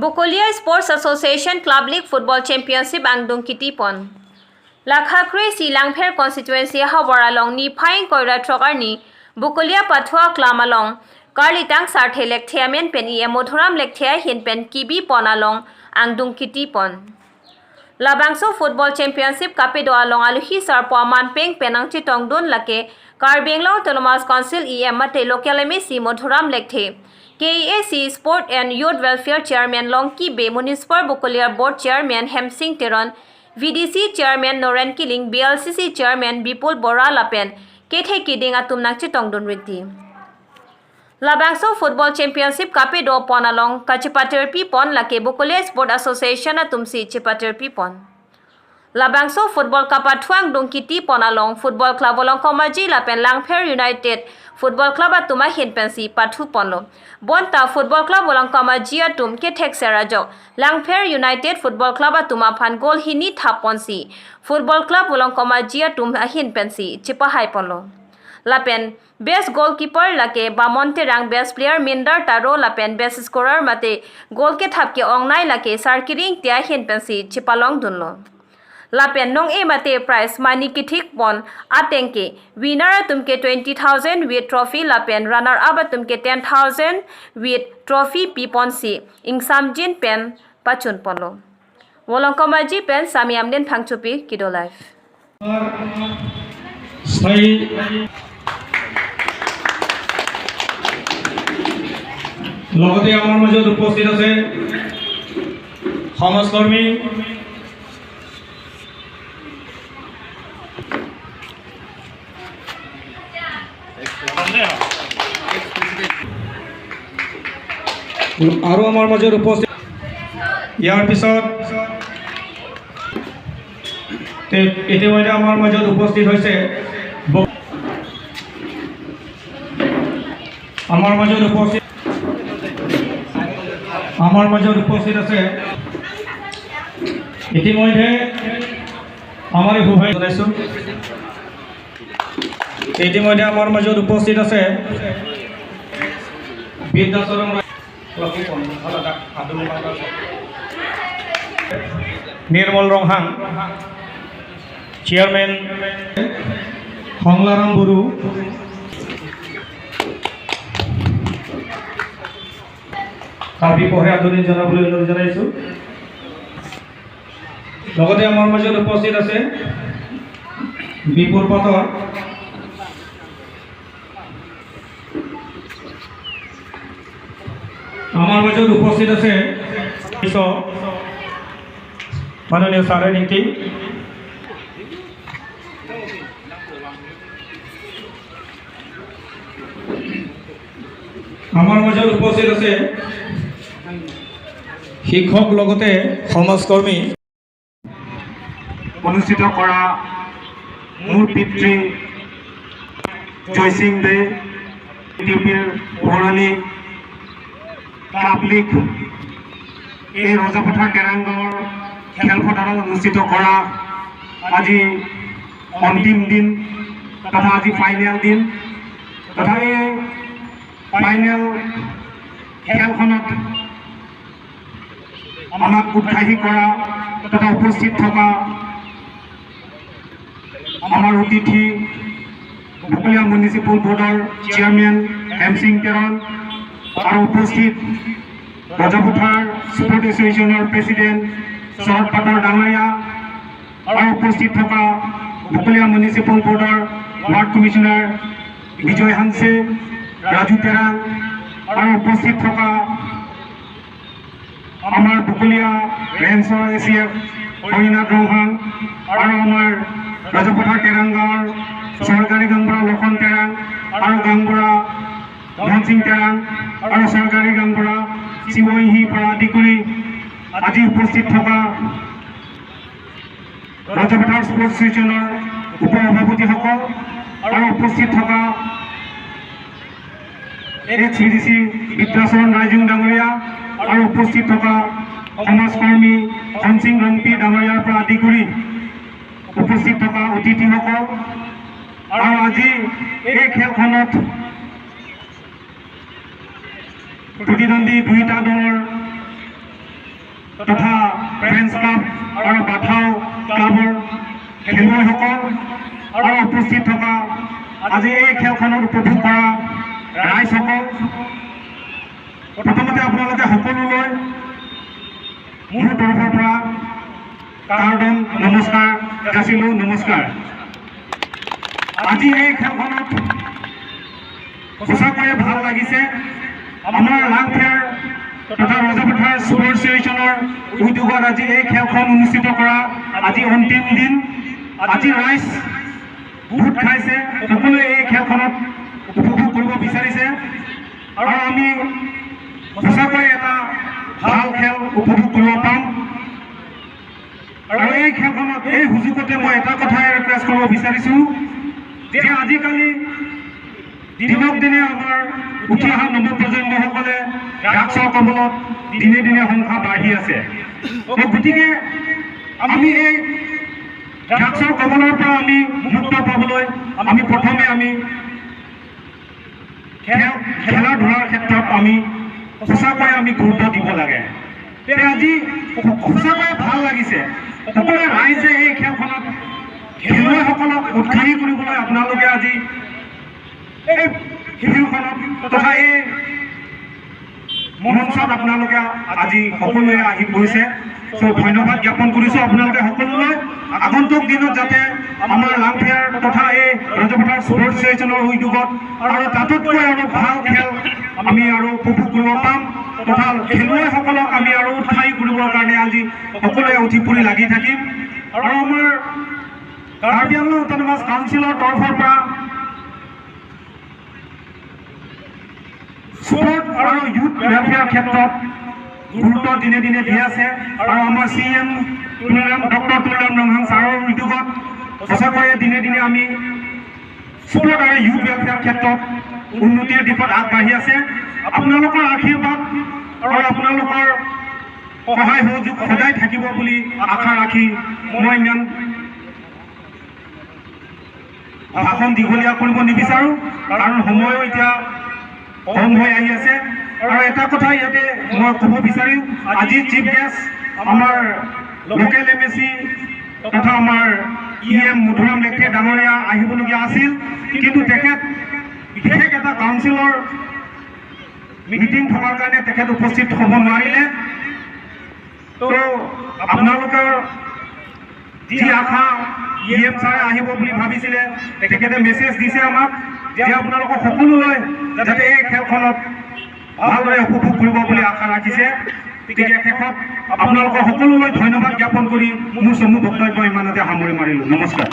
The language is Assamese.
Bakalia Sports Association Club League Football Championship Angdung kiti pon. Lakhakre Silangpher constituency Hawaralong ni Pine Koira Trogarni, Bakalia Patua Klamalong, Karlitang Sarte Lectiamen Penny Motoram Lectia Hinpen Kibi Ponalong, Angdung kiti pon. Labangso Football Championship Kapido along Aluhi Sarpo Manpeng Penang Chitong Dun Lake, Karbenglo Autonomous Council Mate Local MSC Motoram Lecte. KAC Sport and Youth Welfare Chairman Longki Bay Municipal Bakalia Board Chairman Hemsing Teron, VDC Chairman Noren Kiling, BLCC Chairman Bipul Bora Lapen, Kethe Kiding Atumnak Chitong Dun Rikti. Labangso Football Championship Kapido Ponalong, Kachipaterpi Pon Lake Bakalia Sport Association Atumsi Chipaterpi Pon. Labangso Football Kapatuang Dungkiti Ponalong, Football Club Olong Komaji Lapen Langpher United, Football Club Atuma Hinpensi Patu Ponlo. Bonta Football Club Olong Komaji Atum Ketek Serajo, Langpher United Football Club Atuma Pangol Hini Taponsi, Football Club Olong Komaji Atum Hinpensi, Chipahai Ponlo. Lapen, Best Goalkeeper Lake, Bamonte Rang Best Player Minder Taro Lapen, Best Scorer Mate, Goal Ke Tapke Ongnai Lake, Sarkiring Tia Hinpensi, Chipalong Dunlo. Lapen nong mate prize money kitik pon atenke winner tumke 20,000 with trophy lapen runner up tumke 10,000 with trophy pipon si ingsamjin pen pachun ponlo wolong komaji pen sami amden phangchupi kido life লগতে আমার মাঝে উপস্থিত আছে সমাজকর্মী আৰু আমাৰ মাজত উপস্থিত ইয়াৰ পিছত ইতিমধ্যে আমাৰ মাজত উপস্থিত হৈছে আমাৰ মাজত উপস্থিত আছে ইতিমধ্যে আমাৰ সুভাই জনাইছো ইতিমধ্যে আমাৰ মাজত উপস্থিত আছে বিদ্যাচৰণ নিৰ্মল ৰংহাং চেয়াৰম্যান সংলাৰাম বড়ো তাৰ বিপক্ষে আদৰণি জনাবলৈ অনুৰোধ জনাইছোঁ লগতে আমাৰ মাজত উপস্থিত আছে বিপুল পাটৰ আমাৰ মাজত উপস্থিত আছে মাননীয় ছাৰে নীতি আমাৰ মাজত উপস্থিত আছে শিক্ষক লগতে সমাজকৰ্মী অনুষ্ঠিত কৰা মোৰ পিতৃ জয়সিং দে পৌৰাণিক পাব্লিক এই ৰজাপথাৰ কেৰাংগৰ খেলপথাৰত অনুষ্ঠিত কৰা আজি অন্তিম দিন তথা আজি ফাইনেল দিন তথা এই ফাইনেল খেলখনত আমাক উৎসাহী কৰা তথা উপস্থিত থকা আমাৰ অতিথি বকলিয়া মিউনিচিপাল বোৰ্ডৰ চেয়াৰমেন হেমসিং তেৰণ আৰু উপস্থিত ৰজাপথাৰ স্পৰ্ট এছ'চিয়েশ্যনৰ প্ৰেচিডেণ্ট শৰৎ পাটৰ ডাঙৰীয়া আৰু উপস্থিত থকা বকলিয়া মিউনিচিপাল বোৰ্ডৰ ৱাৰ্ড কমিশ্যনাৰ বিজয় হানছে ৰাজু তেৰাং আৰু উপস্থিত থকা আমাৰ বকলিয়া ৰেঞ্জৰ এচিএফ হৰিনাথ ৰংহাং আৰু আমাৰ ৰজাপথাৰ তেৰাংগাঁৱৰ চৰকাৰী গাঁওবুঢ়া লক্ষণ তেৰাং আৰু গাঁওবুঢ়া ধন সিং তেৰাং আৰু চৰকাৰী গাঁওবুঢ়া চিমহি পৰা আদি কৰি আজি উপস্থিত থকা ৰজাপথাৰ স্পৰ্টছ এছ'চিয়েশ্যনৰ উপ সভাপতিসকল আৰু উপস্থিত থকা HVDC বিদ্যাচৰণ ৰাইজুং ডাঙৰীয়া আৰু উপস্থিত থকা সমাজকৰ্মী ধনসিং ৰংপি ডাঙৰীয়াৰ পৰা আদি কৰি উপস্থিত থকা অতিথিসকল আৰু আজি এই খেলখনত প্ৰতিদ্বন্দ্বী দুইটা দলৰ তথা ফ্ৰেণ্ডছ ক্লাব আৰু বাথাও ক্লাবৰ খেলুৱৈসকল আৰু উপস্থিত থকা আজি এই খেলখনত উপভোগ কৰা ৰাইজসকল, প্ৰথমতে আপোনালোকে সকলোলৈ মোৰ তৰফৰ পৰা কাৰ্ডন নমস্কাৰ যাচিলোঁ। নমস্কাৰ। আজি এই খেলখনত সঁচাকৈয়ে ভাল লাগিছে। আমাৰ লাংফেৰ তথা ৰজাপথাৰ স্পৰ্টছ এছ'চিয়েশ্যনৰ উদ্যোগত আজি এই খেলখন অনুষ্ঠিত কৰা আজি অন্তিম দিন। আজি ৰাইজ বহুত খাইছে, সকলোৱে এই খেলখনত উপভোগ কৰিব বিচাৰিছে আৰু আমি সঁচাকৈ এটা ভাল খেল উপভোগ কৰিব পাম। আৰু এই খেলখনত এই সুযোগতে মই এটা কথাই ৰিকুৱেষ্ট কৰিব বিচাৰিছোঁ যে আজিকালি দিনক দিনে আমাৰ উঠি অহা নৱপ্ৰজন্মসকলে ড্ৰাগছৰ কবলত দিনে দিনে সংখ্যা বাঢ়ি আছে। গতিকে আমি এই ড্ৰাগছৰ কবলৰ পৰা আমি মুক্ত পাবলৈ আমি প্ৰথমে আমি খেলা ধূলাৰ ক্ষেত্ৰত আমি সঁচাকৈ আমি গুৰুত্ব দিব লাগে। আজি সঁচাকৈ ভাল লাগিছে। সকলোৱে ৰাইজে এই খেলখনত খেলুৱৈসকলক উৎসাহী কৰিবলৈ আপোনালোকে আজি এই ফিল্ডখনত তথা এই মঞ্চত আপোনালোকে আজি সকলোৱে আহি গৈছে। ধন্যবাদ জ্ঞাপন কৰিছোঁ আপোনালোকে সকলোলৈ। আগন্তুক দিনত যাতে আমাৰ লাংফেয়াৰ তথা এই ৰজাপথাৰ স্পৰ্টছ এছ'চিয়েশ্যনৰ উদ্যোগত আৰু তাতোতকৈ আৰু ভাল খেল আমি আৰু উপভোগ কৰিব পাম তথা খেলুৱৈসকলক আমি আৰু উৎসাহী কৰিবৰ কাৰণে আজি সকলোৱে উঠি পৰি লাগি থাকিম। আৰু আমাৰ কাৰ্বি আংলং অট'নমাছ কাউন্সিলৰ তৰফৰ পৰা স্পৰ্ট আৰু ইউথ ৱেলফেয়াৰ ক্ষেত্ৰত গুৰুত্ব দিনে দিনে দি আছে। আৰু আমাৰ CM ডক্টৰ তুলাৰাম ৰংহাং ছাৰৰ উদ্যোগত সঁচাকৈয়ে দিনে দিনে আমি স্পৰ্ট আৰু ইউথ ৱেলফেয়াৰ ক্ষেত্ৰত উন্নতিৰ দিশত আগবাঢ়ি আছে। আপোনালোকৰ আশীৰ্বাদ আৰু আপোনালোকৰ সহায় সহযোগ সদায় থাকিব বুলি আশা ৰাখি মই ইমান ভাষণ দীঘলীয়া কৰিব নিবিচাৰোঁ, কাৰণ সময়ো এতিয়া কম হৈ আহি আছে। আৰু এটা কথা ইয়াতে মই ক'ব বিচাৰিম, আজি চিফ গেষ্ট আমাৰ লোকেল MSC তথা আমাৰ EM মধুৰাম লেখে ডাঙৰীয়া আহিবলগীয়া আছিল, কিন্তু তেখেত বিশেষ এটা কাউন্সিলৰ মিটিং থকাৰ কাৰণে তেখেত উপস্থিত হ'ব নোৱাৰিলে। তো আপোনালোকৰ যি আশা EM ছাৰে আহিব বুলি ভাবিছিলে, তেখেতে মেছেজ দিছে আমাক যে আপোনালোকৰ সকলোলৈ যাতে এই খেলখনত ভালদৰে উপভোগ কৰিব বুলি আশা ৰাখিছে। গতিকে শেষত আপোনালোকৰ সকলোলৈ ধন্যবাদ জ্ঞাপন কৰি মোৰ চমু বক্তব্য ইমানতে সামৰি মাৰিলোঁ। নমস্কাৰ।